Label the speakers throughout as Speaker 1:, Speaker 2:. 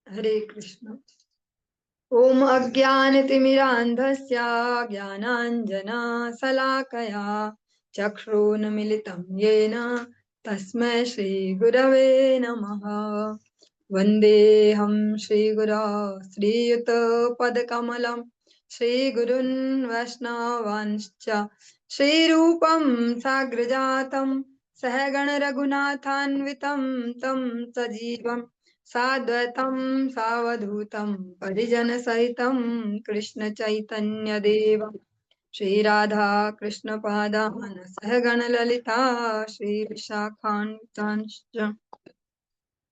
Speaker 1: हरे कृष्ण। ओम अज्ञानतिमिरान्धस्य ज्ञानाञ्जनशलाकया चक्षुरुन्मीलितं येन तस्मै श्रीगुरवे नमः। वन्देऽहं श्रीगुरो श्रीयुतपदकमलं श्रीगुरून् वैष्णवांश्च श्रीरूपं साग्रजातं सहगणरघुनाथान्वितं तं सजीवं साद्वैतं सावधूतं परिजनसहितं कृष्णचैतन्यदेवं श्रीराधा कृष्णपादान् सहगणललिता श्रीविशाखान्वितांश्च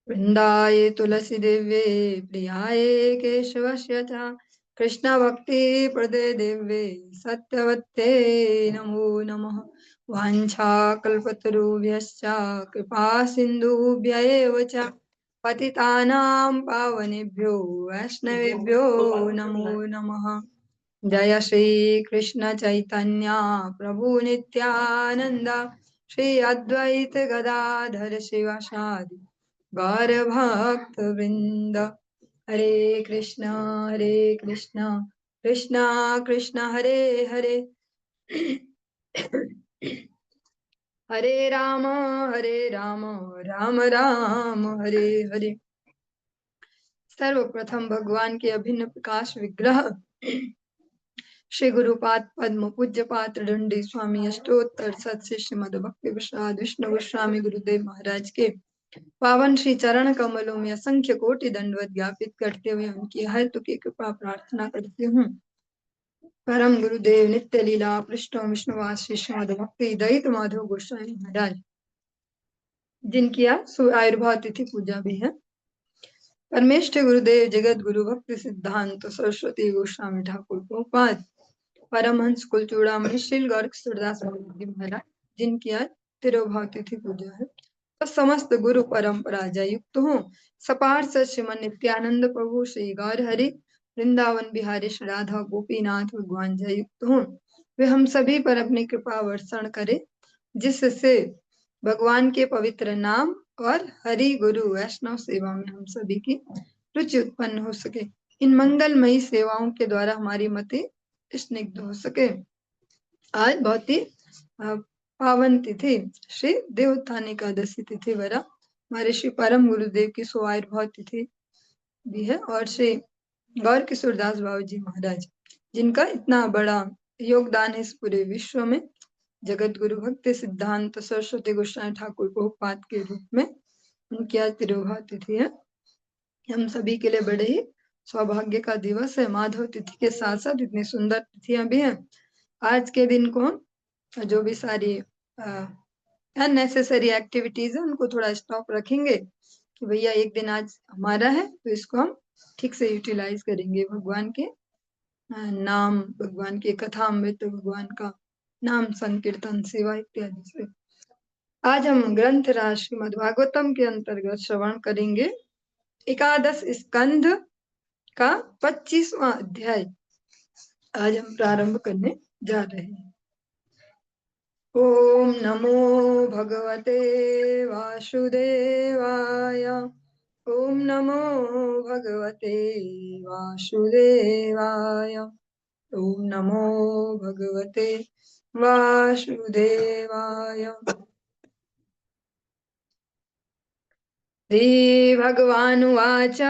Speaker 1: वृन्दाय तुलसीदेव्ये प्रियाय केशवस्य च कृष्णभक्तिप्रदे देव्ये सत्यवत्ते नमो नमः। वाञ्छाकल्पतरुभ्यश्च कृपा सिन्धुभ्य एव च पतितानां पावनेभ्यो वैष्णवेभ्यो नमो नमः। जय श्री कृष्ण चैतन्य प्रभु नित्यानंद श्री अद्वैत गदाधर शिवासादि गौर भक्त वृंद। हरे कृष्ण कृष्ण कृष्ण हरे हरे हरे राम राम राम हरे हरे। सर्वप्रथम भगवान के अभिन्न प्रकाश विग्रह श्री गुरुपाद पद्म पूज्य पात्र दंडी स्वामी अष्टोत्तर सत श्रीमद भक्ति प्रसाद विष्णु गोस्वामी गुरुदेव महाराज के पावन श्री चरण कमलों में असंख्य कोटि दंडवत ज्ञापित करते हुए उनकी हेतु की कृपा प्रार्थना करती हूँ। परम गुरुदेव नित्य लीला पृष्ठ विष्णुवास श्री श्रीमद भक्ति दयित माधव गोस्वामी महाराज जिनकी आज आयुर्भाव तिथि पूजा भी है। परमेष्ठ गुरुदेव जगत गुरु भक्ति सिद्धांत सरस्वती गोस्वामी ठाकुर प्रभुपाद परमहंस कुल चूड़ामणि श्री गौर सूरदास जी महाराज जिनकी आज तिरुभाव तिथि पूजा है। तो समस्त गुरु परंपरा जय युक्त हो सपार्ष श्रीमन नित्यानंद प्रभु श्री गौर हरि वृंदावन बिहारी श्री राधा गोपीनाथ भगवान जय युक्त हो वे हम सभी पर अपनी कृपा वर्षण करे जिससे भगवान के पवित्र नाम और हरि गुरु वैष्णव सेवा में हम सभी की रुचि उत्पन्न हो सके। इन मंगलमयी सेवाओं के द्वारा हमारी मति स्निग्ध हो सके। आज बहुत ही पावन तिथि श्री देवोत्थान एकादशी तिथि वरा हमारे श्री परम गुरुदेव की सुआयुर्भाव तिथि भी है और श्री गौर किशोरदास बाबू जी महाराज जिनका इतना बड़ा योगदान है इस पूरे विश्व में जगत गुरु भक्ति सिद्धांत सरस्वती गोस्वामी ठाकुर प्रभुपाद के रूप में उनकी आज तिरुभाव तिथि है। हम सभी के लिए बड़े ही सौभाग्य का दिवस है। माधव तिथि के साथ साथ इतनी सुंदर तिथियां भी हैं। आज के दिन को जो भी सारी अननेसेसरी एक्टिविटीज है उनको थोड़ा स्टॉप रखेंगे कि भैया एक दिन आज हमारा है तो इसको हम ठीक से यूटिलाइज करेंगे। भगवान के नाम भगवान की कथा अमृत भगवान का नाम संकीर्तन सेवा इत्यादि से आज हम ग्रंथ राज श्रीमद् भागवतम के अंतर्गत श्रवण करेंगे एकादश स्कंध का 25वां अध्याय आज हम प्रारंभ करने जा रहे हैं। ओम नमो भगवते वासुदेवाय ओम नमो भगवते वासुदेवाय ओम नमो भगवते वासुदेवाय। श्री भगवानुवाच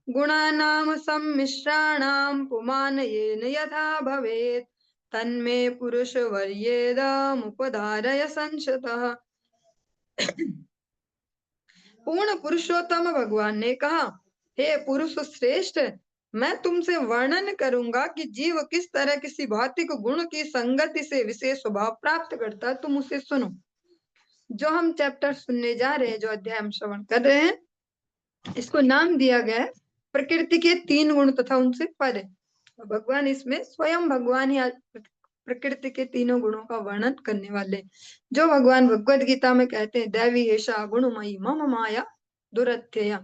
Speaker 1: गुणानां सम्मिश्राणां पुमानयेन यथा भवेत् तन्मे पुरुषवर्येदमुपधारय संशतः। पूर्ण पुरुषोत्तम भगवान ने कहा, हे पुरुष श्रेष्ठ, मैं तुमसे वर्णन करूंगा कि जीव किस तरह किसी भौतिक गुण की संगति से विशेष स्वभाव प्राप्त करता है। तुम उसे सुनो। जो हम चैप्टर सुनने जा रहे हैं, जो अध्याय हम श्रवण कर रहे हैं, इसको नाम दिया गया है प्रकृति के 3 गुण तथा उनसे परे। भगवान इसमें स्वयं भगवान ही प्रकृति के 3 गुणों का वर्णन करने वाले, जो भगवान भगवद गीता में कहते हैं दैवी एषा गुणमयी मम माया दुरत्यया,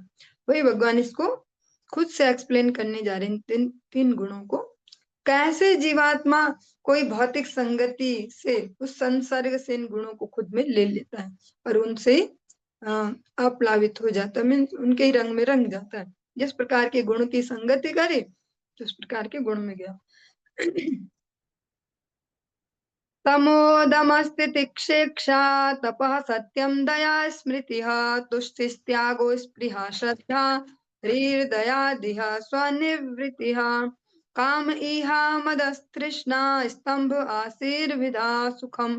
Speaker 1: वही भगवान इसको खुद से एक्सप्लेन करने जा रहे हैं। 3 गुणों को कैसे जीवात्मा कोई भौतिक संगति से उस संसर्ग से इन गुणों को खुद में ले लेता है और उनसे अप्लावित हो जाता है, मीन्स उनके ही रंग में रंग जाता है। जिस प्रकार के गुण की संगति करे जिस प्रकार के गुण में गया। तमोदमस्ति तिक्षेक्षा तपः सत्यम दया स्मृतिः तुष्टिस्त्यागो स्पृहा श्रद्धा हृदयादिह स्वनिवृत्तिः काम इहा मदस्तृष्णा स्तंभ आशीर्विदा सुखम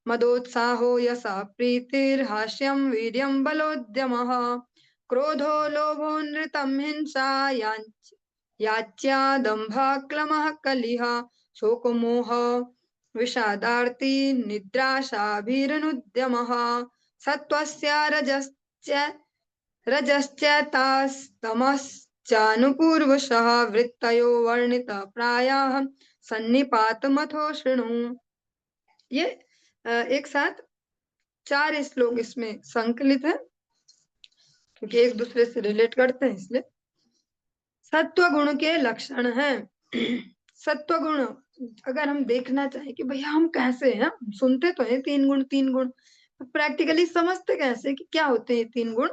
Speaker 1: मदोत्साहो यशः प्रीतिर्हास्यं वीर्यं बलोद्यमः क्रोधो लोभो नृतं हिंसा याच्या दम्भः क्लमः कलिः शोकमोह विषादार्ति निद्राशाभिरनुद्यमः सत्त्वस्य रजश्च तास्तमश्चानुपूर्वशः वृत्तयो वर्णितः प्रायः सन्निपातमथो शृणु। ये एक साथ 4 श्लोक इसमें संकलित है क्योंकि एक दूसरे से रिलेट करते हैं, इसलिए सत्व गुण के लक्षण हैं। सत्व गुण अगर हम देखना चाहें कि भैया हम कैसे हैं, सुनते तो हैं 3 गुण 3 गुण, तो प्रैक्टिकली समझते कैसे कि क्या होते हैं 3 गुण।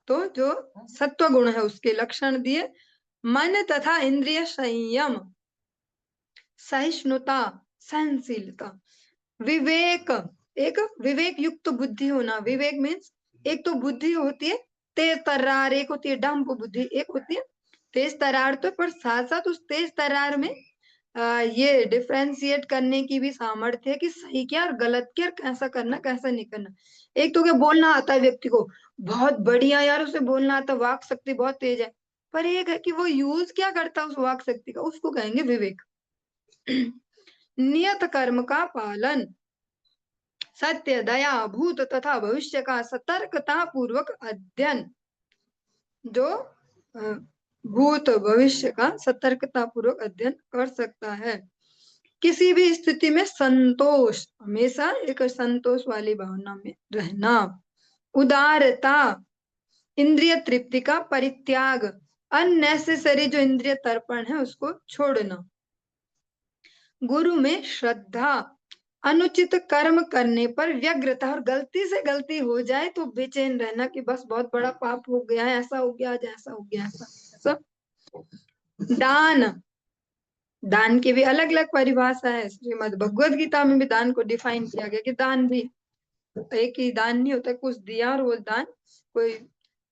Speaker 1: तो जो सत्व गुण है उसके लक्षण दिए, मन तथा इंद्रिय संयम, सहिष्णुता, सहनशीलता, विवेक, एक विवेक युक्त बुद्धि होना। विवेक मीन्स एक तो बुद्धि होती है तेज तर्रार, एक होती है डंप बुद्धि, एक होती है तेज तर्रार। तो पर साथ साथ उस तेज तर्रार में ये डिफ्रेंशिएट करने की भी सामर्थ्य है कि सही क्या और गलत क्या, कैसा करना कैसा नहीं करना। एक तो क्या बोलना आता है व्यक्ति को, बहुत बढ़िया यार उसे बोलना आता, वाक शक्ति बहुत तेज है, पर एक है कि वो यूज क्या करता है उस वाक शक्ति का, उसको कहेंगे विवेक। नियत कर्म का पालन, सत्य दया भूत तथा भविष्य का सतर्कता पूर्वक अध्ययन, जो भूत भविष्य का सतर्कता पूर्वक अध्ययन कर सकता है। किसी भी स्थिति में संतोष, हमेशा एक संतोष वाली भावना में रहना। उदारता, इंद्रिय तृप्ति का परित्याग, अननेसेसरी जो इंद्रिय तर्पण है उसको छोड़ना। गुरु में श्रद्धा, अनुचित कर्म करने पर व्यग्रता, और गलती से गलती हो जाए तो बेचैन रहना कि बस बहुत बड़ा पाप हो गया है, ऐसा हो गया आज, ऐसा हो गया ऐसा। दान, दान की भी अलग अलग परिभाषा है, श्रीमद् भगवद गीता में भी दान को डिफाइन किया गया कि दान भी एक ही दान नहीं होता, कुछ दिया और वो दान, कोई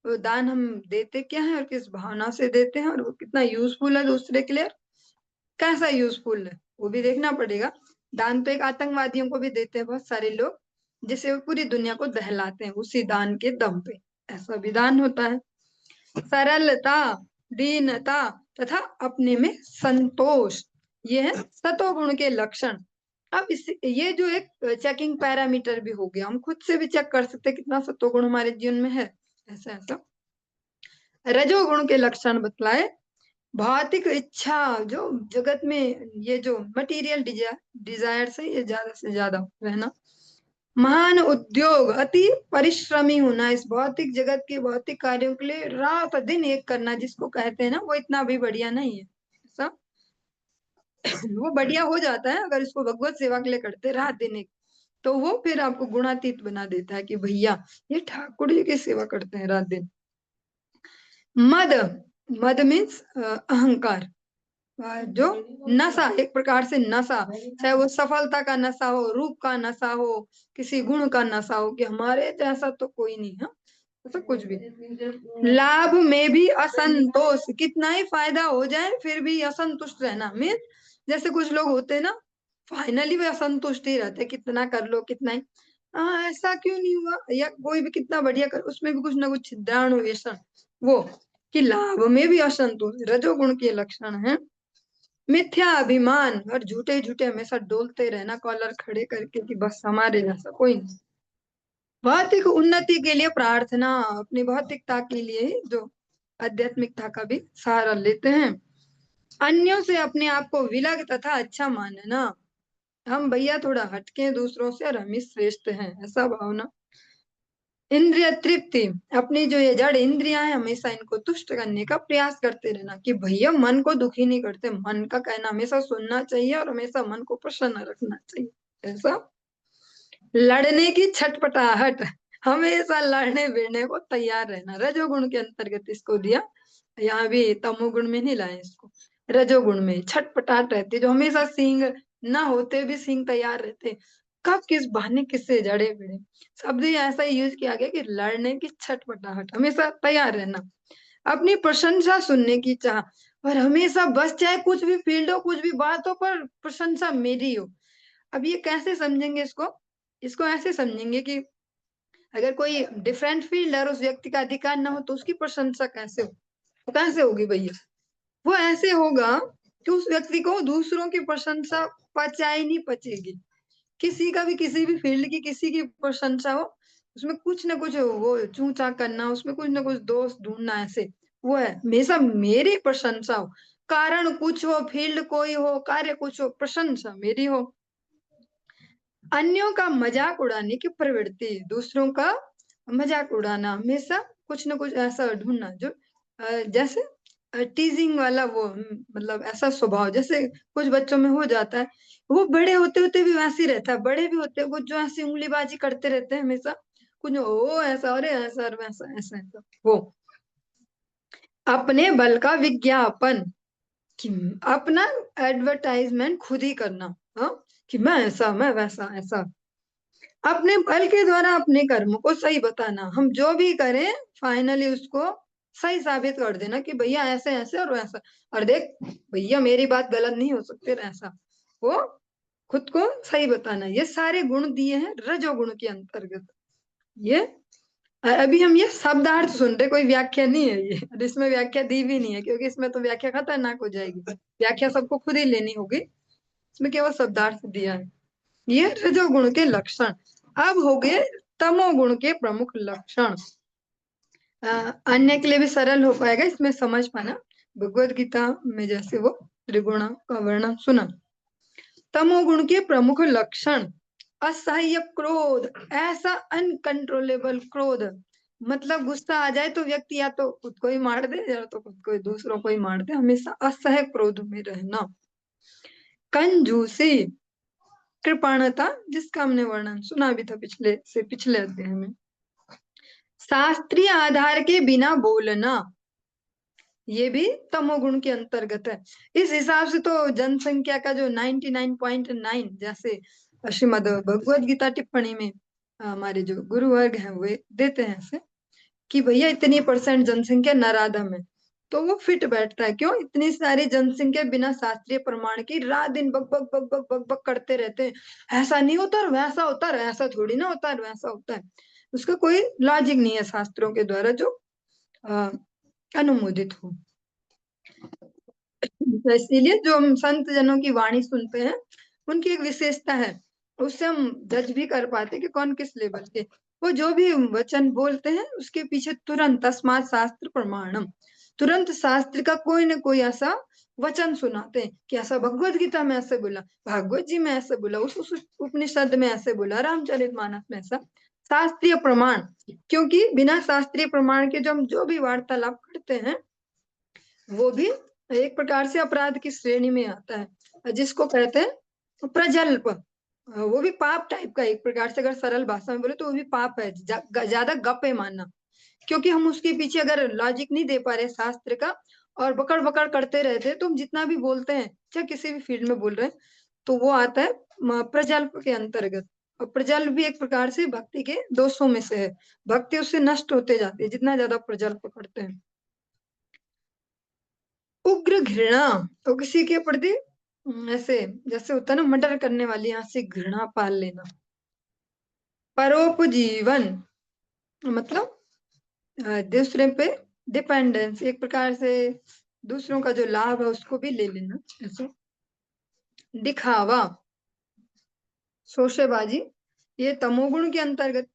Speaker 1: वो दान हम देते क्या है और किस भावना से देते हैं और वो कितना यूजफुल है दूसरे के लिए, कैसा यूजफुल है वो भी देखना पड़ेगा। दान तो एक आतंकवादियों को भी देते हैं बहुत सारे लोग, जिससे वो पूरी दुनिया को दहलाते हैं उसी दान के दम पे, ऐसा भी दान होता है। सरलता, दीनता तथा अपने में संतोष, ये है सतोगुण के लक्षण। अब इस ये जो एक चेकिंग पैरामीटर भी हो गया, हम खुद से भी चेक कर सकते हैं कितना सतोगुण हमारे जीवन में है, ऐसा ऐसा। रजोगुण के लक्षण बतलाए, भौतिक इच्छा, जो जगत में ये जो मटेरियल डिजायर से ये ज्यादा से ज्यादा रहना। महान उद्योग, अति परिश्रमी होना, इस भौतिक जगत के भौतिक कार्यों के लिए रात दिन एक करना, जिसको कहते हैं ना वो इतना भी बढ़िया नहीं है, ऐसा वो बढ़िया हो जाता है अगर इसको भगवत सेवा के लिए करते रात दिन एक, तो वो फिर आपको गुणातीत बना देता है कि भैया ये ठाकुर जी की सेवा करते हैं रात दिन। मद, मद मीन्स अहंकार, जो नशा, एक प्रकार से नशा, चाहे वो सफलता का नशा हो, रूप का नशा हो, किसी गुण का नशा हो कि हमारे जैसा तो कोई नहीं है, ऐसा कुछ भी। लाभ में भी असंतोष, कितना ही फायदा हो जाए फिर भी असंतुष्ट रहना, मीन जैसे कुछ लोग होते हैं ना, फाइनली वे असंतुष्ट ही रहते, कितना कर लो कितना ही, ऐसा क्यों नहीं हुआ, या कोई भी कितना बढ़िया कर उसमें भी कुछ ना कुछ छिद्राणु व्यसन, वो कि लाभ में भी असंतोष रजोगुण के लक्षण है। मिथ्या अभिमान, और झूठे झूठे हमेशा डोलते रहना कॉलर खड़े करके कि बस हमारे जैसा कोई नहीं। भौतिक उन्नति के लिए प्रार्थना, अपनी भौतिकता के लिए जो आध्यात्मिकता का भी सहारा लेते हैं। अन्यों से अपने आप को विलग तथा अच्छा मानना, हम भैया थोड़ा हटके दूसरों से और हम ही श्रेष्ठ हैं, ऐसा भावना। इंद्रिय तृप्ति, अपनी जो ये जड़ इंद्रियां हैं हमेशा इनको तुष्ट करने का प्रयास करते रहना कि भैया मन को दुखी नहीं करते, मन का कहना हमेशा सुनना चाहिए और हमेशा मन को प्रसन्न रखना चाहिए, ऐसा। लड़ने की छटपटाहट, हमेशा लड़ने भिड़ने को तैयार रहना, रजोगुण के अंतर्गत इसको दिया। यहाँ भी तमोगुण में नहीं लाए इसको, रजोगुण में छटपटाट रहते, जो हमेशा सींग ना होते भी सींग तैयार रहते, कब किस बहाने किससे जड़े भिड़े। शब्द ही ऐसा ही यूज किया गया कि लड़ने की छटपटाहट, हमेशा तैयार रहना, अपनी प्रशंसा सुनने की चाह, और हमेशा बस चाहे कुछ भी फील्ड हो, कुछ भी बात हो, पर प्रशंसा मेरी हो। अब ये कैसे समझेंगे इसको? इसको ऐसे समझेंगे कि अगर कोई डिफरेंट फील्ड है और उस व्यक्ति का अधिकार ना हो तो उसकी प्रशंसा कैसे हो? वो कैसे होगी भैया? वो ऐसे होगा कि उस व्यक्ति को दूसरों की प्रशंसा पचाई नहीं पचेगी। किसी का भी किसी भी फील्ड की किसी की प्रशंसा हो, उसमें कुछ ना कुछ वो चूचा करना, उसमें कुछ ना कुछ दोष ढूंढना, ऐसे वो है। हमेशा मेरी प्रशंसा हो, कारण कुछ हो, फील्ड कोई हो, कार्य कुछ हो, प्रशंसा मेरी हो। अन्यों का मजाक उड़ाने की प्रवृत्ति, दूसरों का मजाक उड़ाना, हमेशा कुछ ना कुछ ऐसा ढूंढना जो जैसे टीजिंग वाला वो मतलब ऐसा स्वभाव जैसे कुछ बच्चों में हो जाता है, वो बड़े होते होते भी वैसे ही रहता है। बड़े भी होते हैं कुछ जो ऐसी उंगलीबाजी करते रहते हैं हमेशा, कुछ ओ ऐसा, अरे ऐसा और वैसा, ऐसा ऐसा वो। अपने बल का विज्ञापन, कि अपना एडवर्टाइजमेंट खुद ही करना, हाँ, कि मैं ऐसा, मैं वैसा, ऐसा। अपने बल के द्वारा अपने कर्म को सही बताना, हम जो भी करें फाइनली उसको सही साबित कर देना कि भैया ऐसे ऐसे और वैसा, और देख भैया मेरी बात गलत नहीं हो सकती, ऐसा वो खुद को सही बताना। ये सारे गुण दिए हैं रजोगुण के अंतर्गत। ये अभी हम ये शब्दार्थ सुन रहे, कोई व्याख्या नहीं है ये, और इसमें व्याख्या दी भी नहीं है क्योंकि इसमें तो व्याख्या खतरनाक हो जाएगी, व्याख्या सबको खुद ही लेनी होगी। इसमें केवल शब्दार्थ दिया है। ये रजोगुण के लक्षण। अब हो गए तमोगुण के प्रमुख लक्षण। अन्य के लिए भी सरल हो पाएगा इसमें समझ पाना। भगवत गीता में जैसे वो त्रिगुण का वर्णन सुना। तमोगुण के प्रमुख लक्षण, असह्य क्रोध, ऐसा अनकंट्रोलेबल क्रोध, मतलब गुस्सा आ जाए तो व्यक्ति या तो खुद को ही मार दे या तो खुद को दूसरों को ही मार दे, हमेशा असह्य क्रोध में रहना। कंजूसी, कृपणता, जिसका हमने वर्णन सुना भी था पिछले अध्याय में। शास्त्रीय आधार के बिना बोलना, ये भी तमोगुण के अंतर्गत है। इस हिसाब से तो जनसंख्या का जो 99.9 जैसे श्रीमद् भगवत गीता टिप्पणी में हमारे जो गुरु वर्ग हैं वे देते हैं ऐसे कि भैया इतनी परसेंट जनसंख्या नराधम है, तो वो फिट बैठता है। क्यों? इतनी सारी जनसंख्या बिना शास्त्रीय प्रमाण की रात दिन बक बक बक बक बक बक करते रहते हैं, ऐसा नहीं होता और वैसा होता है, ऐसा थोड़ी ना होता है, वैसा होता है। उसका कोई लॉजिक नहीं है शास्त्रों के द्वारा जो अ, अनुमोदित हो। तो इसीलिए जो हम संत जनों की वाणी सुनते हैं उनकी एक विशेषता है, उससे हम जज भी कर पाते कि कौन किस लेवल के। वो जो भी वचन बोलते हैं उसके पीछे तुरंत तस्मात् शास्त्र प्रमाणम, तुरंत शास्त्र का कोई ना कोई ऐसा वचन सुनाते हैं कि ऐसा भगवत गीता में ऐसे बोला, भागवत जी में ऐसे बोला, उस उपनिषद में ऐसे बोला, रामचरितमानस में ऐसा, शास्त्रीय प्रमाण। क्योंकि बिना शास्त्रीय प्रमाण के जो हम जो भी वार्तालाप करते हैं वो भी एक प्रकार से अपराध की श्रेणी में आता है, जिसको कहते हैं प्रजल्प। वो भी पाप टाइप का, एक प्रकार से अगर सरल भाषा में बोले तो वो भी पाप है, ज्यादा गप्पे मारना। क्योंकि हम उसके पीछे अगर लॉजिक नहीं दे पा रहे शास्त्र का और बकड़ बकड़ करते रहते हैं, तो हम जितना भी बोलते हैं चाहे किसी भी फील्ड में बोल रहे हैं तो वो आता है प्रजल्प के अंतर्गत। और प्रजल्प भी एक प्रकार से भक्ति के दोषों में से है, भक्ति उससे नष्ट होते जाती है जितना ज्यादा प्रजल्प करते हैं। उग्र घृणा, तो किसी के प्रति ऐसे जैसे होता है ना मर्डर करने वाली, यहाँ से घृणा पाल लेना। परोपजीवन, मतलब दूसरे पे डिपेंडेंस, एक प्रकार से दूसरों का जो लाभ है उसको भी ले लेना ऐसे। दिखावा, शोशेबाजी, ये तमोगुण के अंतर्गत।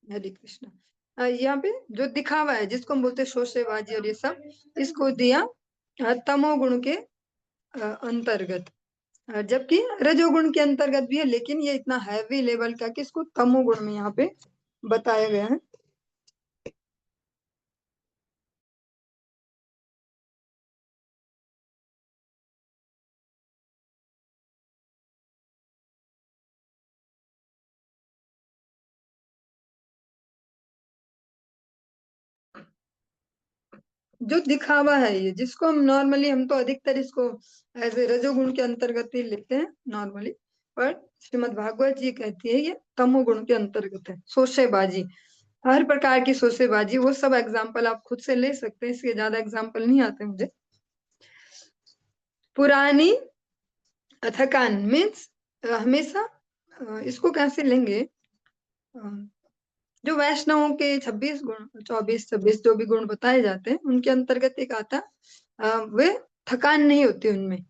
Speaker 1: हरे कृष्णा। यहाँ पे जो दिखावा है जिसको हम बोलते हैं शोशेबाजी और ये सब, इसको दिया तमोगुण के अंतर्गत। जबकि रजोगुण के अंतर्गत भी है, लेकिन ये इतना हैवी लेवल का कि इसको तमोगुण में यहाँ पे बताया गया है। जो दिखावा है ये, जिसको हम नॉर्मली, हम तो अधिकतर इसको एज ए रजोगुण के अंतर्गत ही लेते हैं नॉर्मली, पर श्रीमद् भागवत जी कहती है ये तमोगुण के अंतर्गत है। शोषेबाजी, हर प्रकार की शोषेबाजी, वो सब एग्जाम्पल आप खुद से ले सकते हैं, इसके ज्यादा एग्जाम्पल नहीं आते मुझे। पुरानी थकान मीन्स हमेशा इसको कैसे लेंगे, जो वैष्णवों के 26 गुण, 24 26 जो भी गुण बताए जाते हैं उनके अंतर्गत एक आता वे थकान नहीं होती उनमें।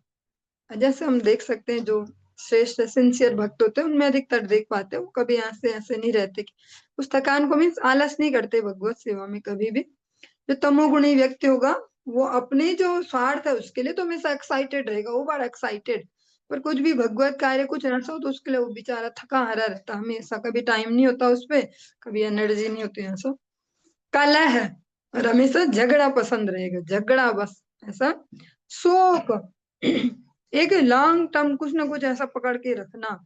Speaker 1: जैसे हम देख सकते हैं जो श्रेष्ठ सिंसियर भक्त होते हैं उनमें अधिकतर देख पाते हैं, वो कभी ऐसे ऐसे नहीं रहते कि उस थकान को, मीन्स आलस नहीं करते भगवत सेवा में कभी भी। जो तमोगुणी व्यक्ति होगा वो अपने जो स्वार्थ है उसके लिए तो हमेशा एक्साइटेड रहेगा, ओवर एक्साइटेड, पर कुछ भी भगवत कार्य कुछ ऐसा हो तो उसके लिए वो बेचारा थका हारा रहता हमेशा, कभी टाइम नहीं होता उस पे, कभी एनर्जी नहीं होती ऐसा। कलह है, और हमेशा झगड़ा पसंद रहेगा, झगड़ा बस ऐसा। शोक, एक लॉन्ग टर्म कुछ ना कुछ ऐसा पकड़ के रखना,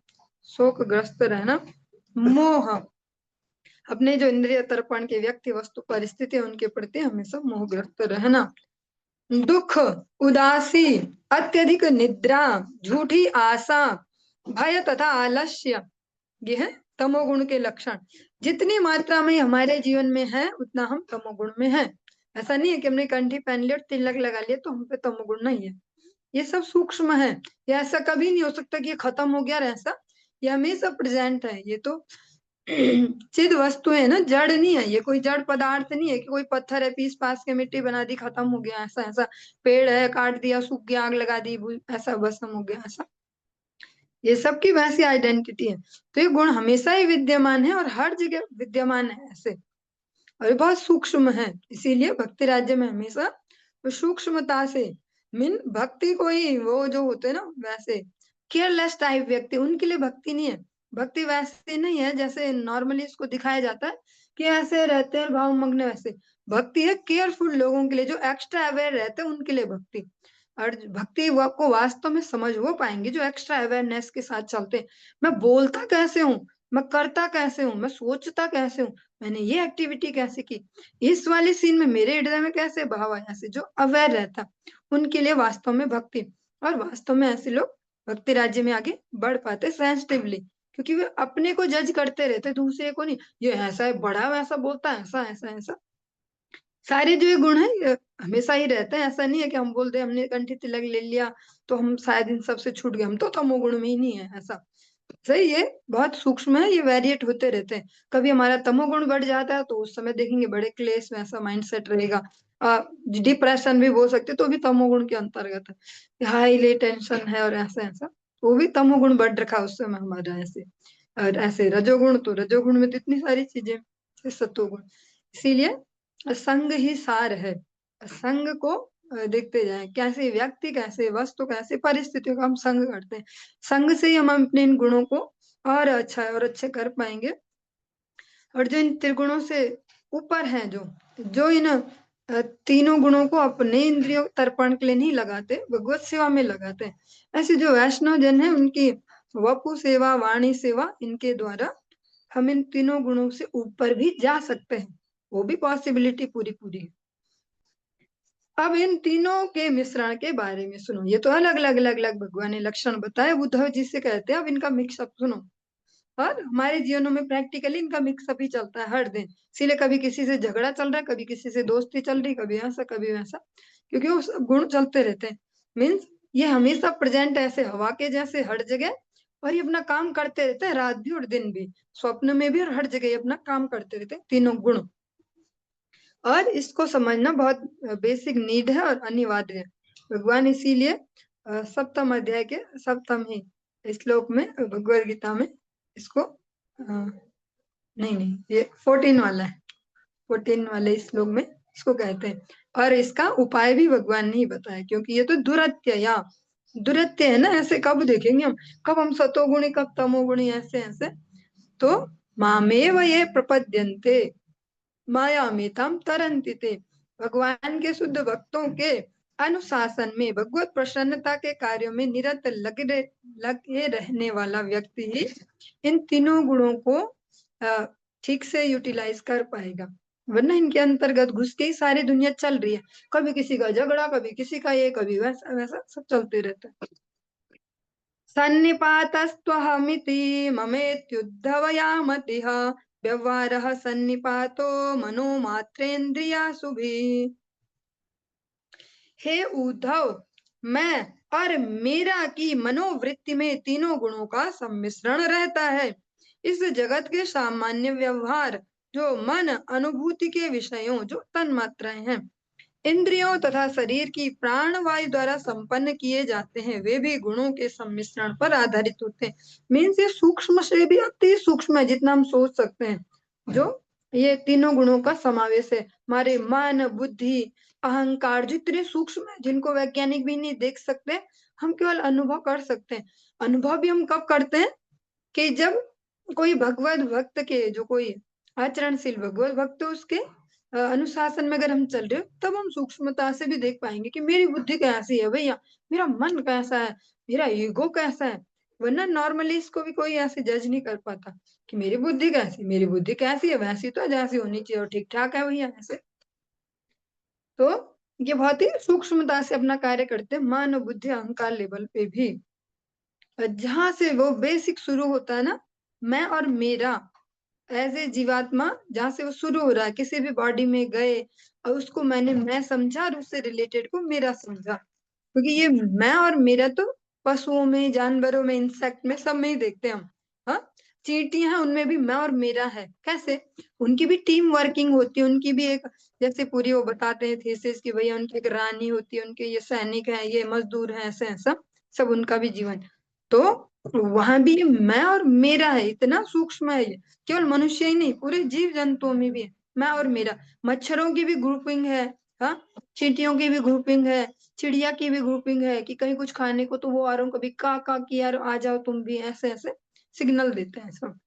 Speaker 1: शोक ग्रस्त रहना। मोह, अपने जो इंद्रिय तर्पण के व्यक्ति वस्तु परिस्थिति है उनके प्रति हमेशा मोहग्रस्त रहना। दुख, उदासी, अत्यधिक निद्रा, झूठी आशा, भय तथा आलस्य, ये है तमोगुण के लक्षण। जितनी मात्रा में हमारे जीवन में है उतना हम तमोगुण में है। ऐसा नहीं है कि हमने कंठी पहन ली और तिलक लगा लिया तो हम पे तमोगुण नहीं है, ये सब सूक्ष्म है। ये ऐसा कभी नहीं हो सकता कि ये खत्म हो गया और ऐसा, ये हमेशा प्रेजेंट है। ये तो चिद वस्तु है ना, जड़ नहीं है, ये कोई जड़ पदार्थ नहीं है कि कोई पत्थर है पीस पास के मिट्टी बना दी खत्म हो गया, ऐसा ऐसा पेड़ है काट दिया सूख गया आग लगा दी ऐसा भस्म हो गया ऐसा, ये सब की वैसी आइडेंटिटी है। तो ये गुण हमेशा ही विद्यमान है और हर जगह विद्यमान है ऐसे, और ये बहुत सूक्ष्म है। इसीलिए भक्ति राज्य में हमेशा सूक्ष्मता से, मीन भक्ति को ही वो जो होते हैं ना वैसे केयरलेस टाइप व्यक्ति, उनके लिए भक्ति नहीं है। भक्ति वैसे नहीं है जैसे नॉर्मली इसको दिखाया जाता है कि ऐसे रहते हैं भाव मग्न, वैसे भक्ति है केयरफुल लोगों के लिए, जो एक्स्ट्रा अवेयर रहते हैं उनके लिए भक्ति। और भक्ति को वास्तव में समझ वो पाएंगे जो एक्स्ट्रा अवेयरनेस के साथ चलते हैं। मैं बोलता कैसे हूँ, मैं करता कैसे हूँ, मैं सोचता कैसे हूँ, मैंने ये एक्टिविटी कैसे की, इस वाले सीन में मेरे हृदय में कैसे भाव आया, ऐसे जो अवेयर रहता उनके लिए वास्तव में भक्ति। और वास्तव में ऐसे लोग भक्ति राज्य में आगे बढ़ पाते सेंसिटिवली, क्योंकि वे अपने को जज करते रहते, दूसरे को नहीं, ये ऐसा है बड़ा वैसा बोलता है ऐसा ऐसा ऐसा। सारे जो ये गुण है ये हमेशा ही रहते हैं, ऐसा नहीं है कि हम बोलते हैं हमने कंठी तिलक ले लिया तो हम शायद इन सबसे छूट गए, हम तो तमोगुण में ही नहीं है ऐसा। सही, ये बहुत सूक्ष्म है, ये वेरिएट होते रहते हैं। कभी हमारा तमोगुण बढ़ जाता है तो उस समय देखेंगे बड़े क्लेश में ऐसा माइंडसेट रहेगा, डिप्रेशन भी बोल सकते तो भी तमोगुण के अंतर्गत है, हाईली टेंशन है और ऐसा ऐसा, वो भी तमोगुण बढ़ रखा उस समय हमारा ऐसे। और ऐसे रजोगुण, तो रजोगुण में तो इतनी सारी चीजें, सत्वगुण। इसीलिए संग ही सार है, संग को देखते जाए, कैसे व्यक्ति कैसे वस्तु कैसे परिस्थितियों का हम संग करते हैं, संग से ही हम अपने इन गुणों को और अच्छा और अच्छे कर पाएंगे। और जो इन त्रिगुणों से ऊपर हैं, जो जो इन तीनों गुणों को अपने इंद्रियों तर्पण के लिए नहीं लगाते, भगवत सेवा में लगाते हैं, ऐसे जो वैष्णव जन है उनकी वपु सेवा वाणी सेवा इनके द्वारा हम इन तीनों गुणों से ऊपर भी जा सकते हैं, वो भी पॉसिबिलिटी पूरी पूरी है। अब इन तीनों के मिश्रण के बारे में सुनो, ये तो अलग अलग अलग अलग भगवान ने लक्षण बताए, उद्धव जी से कहते हैं अब इनका मिक्सअप सुनो। और हमारे जीवनों में प्रैक्टिकली इनका मिक्सअप ही चलता है हर दिन, इसीलिए कभी किसी से झगड़ा चल रहा है, कभी किसी से दोस्ती चल रही, कभी ऐसा कभी वैसा, क्योंकि वो सब गुण चलते रहते हैं। मीन्स ये हमेशा प्रेजेंट ऐसे हवा के जैसे हर जगह, और ये अपना काम करते रहते हैं रात भी और दिन भी, स्वप्न में भी और हर जगह ये अपना काम करते रहते हैं तीनों गुण। और इसको समझना बहुत बेसिक नीड है और अनिवार्य है। भगवान इसीलिए सप्तम अध्याय के सप्तम ही श्लोक में भगवद गीता में इसको नहीं नहीं ये 14 वाला है, 14 वाले श्लोक में इसको कहते हैं। और इसका उपाय भी भगवान ने ही बताया, क्योंकि ये तो दुरत्य या दुरत्य है ना, ऐसे कब देखेंगे हम, कब हम सतोगुणी कब तमोगुणी ऐसे ऐसे। तो मामेव ये प्रपद्यन्ते माया में तम तरंति ते, भगवान के शुद्ध भक्तों के अनुशासन में भगवत प्रसन्नता के कार्यों में निरत लगे रहने वाला व्यक्ति ही इन तीनों गुणों को ठीक से यूटिलाइज कर पाएगा। वरना इनके अंतर्गत घुस के ही सारी दुनिया चल रही है। कभी किसी का झगड़ा, कभी किसी का ये, कभी वैसा वैसा सब चलते रहता है। सन्निपातस्त्वहमिति ममेत्युद्धवयामतिः व्यवहारः सन्निपातो मनोमात्रेन्द्रियासुभिः। हे उद्धव, मैं और मेरा की मनोवृत्ति में तीनों गुणों का सम्मिश्रण रहता है। इस जगत के सामान्य व्यवहार जो मन अनुभूति के विषयों, जो तन्मात्राएं हैं, इंद्रियों तथा शरीर की प्राण वायु द्वारा संपन्न किए जाते हैं, वे भी गुणों के सम्मिश्रण पर आधारित होते हैं। मीन्स ये सूक्ष्म से भी अति सूक्ष्म है, जितना हम सोच सकते हैं। जो ये तीनों गुणों का समावेश है, हमारे मन, बुद्धि, अहंकार, जितने सूक्ष्म है, जिनको वैज्ञानिक भी नहीं देख सकते, हम केवल अनुभव कर सकते हैं। अनुभव भी हम कब करते हैं? कि जब कोई भगवत भक्त के, जो कोई आचरणशील भगवत भक्त है, उसके अनुशासन में अगर हम चल रहे हो, तब हम सूक्ष्मता से भी देख पाएंगे कि मेरी बुद्धि कैसी है भैया, मेरा मन कैसा है, मेरा ईगो कैसा है। वरना नॉर्मली इसको भी कोई ऐसे जज नहीं कर पाता कि मेरी बुद्धि कैसी, मेरी बुद्धि कैसी है, वैसी तो है जैसी होनी चाहिए और ठीक ठाक है भैया ऐसे। तो ये बहुत ही सूक्ष्मता से अपना कार्य करते हैं, मन, बुद्धि, अहंकार लेवल पे भी। जहां से वो बेसिक शुरू होता है ना, मैं और मेरा, एज ए जीवात्मा, जहां से वो शुरू हो रहा है, किसी भी बॉडी में गए और उसको मैंने मैं समझा और उससे रिलेटेड को मेरा समझा। क्योंकि ये मैं और मेरा तो पशुओं में, जानवरों में, इंसेक्ट में, सब में ही देखते हैं हम। हाँ, चींटियां हैं, उनमें भी मैं और मेरा है। कैसे? उनकी भी टीम वर्किंग होती है, उनकी भी एक, जैसे पूरी वो बताते हैं थीसिस की भैया उनकी एक रानी होती है, उनके ये सैनिक हैं, ये मजदूर हैं, ऐसे ऐसा सब उनका भी जीवन। तो वहां भी ये मैं और मेरा है, इतना सूक्ष्म है ये। केवल मनुष्य ही नहीं, पूरे जीव जंतुओं में भी है मैं और मेरा। मच्छरों की भी ग्रुपिंग है, हाँ, चींटियों की भी ग्रुपिंग है, चिड़िया की भी ग्रुपिंग है कि कहीं कुछ खाने को तो वो आ रहा हूँ, कभी का कि यार आ जाओ तुम भी, ऐसे ऐसे सिग्नल देते हैं सब।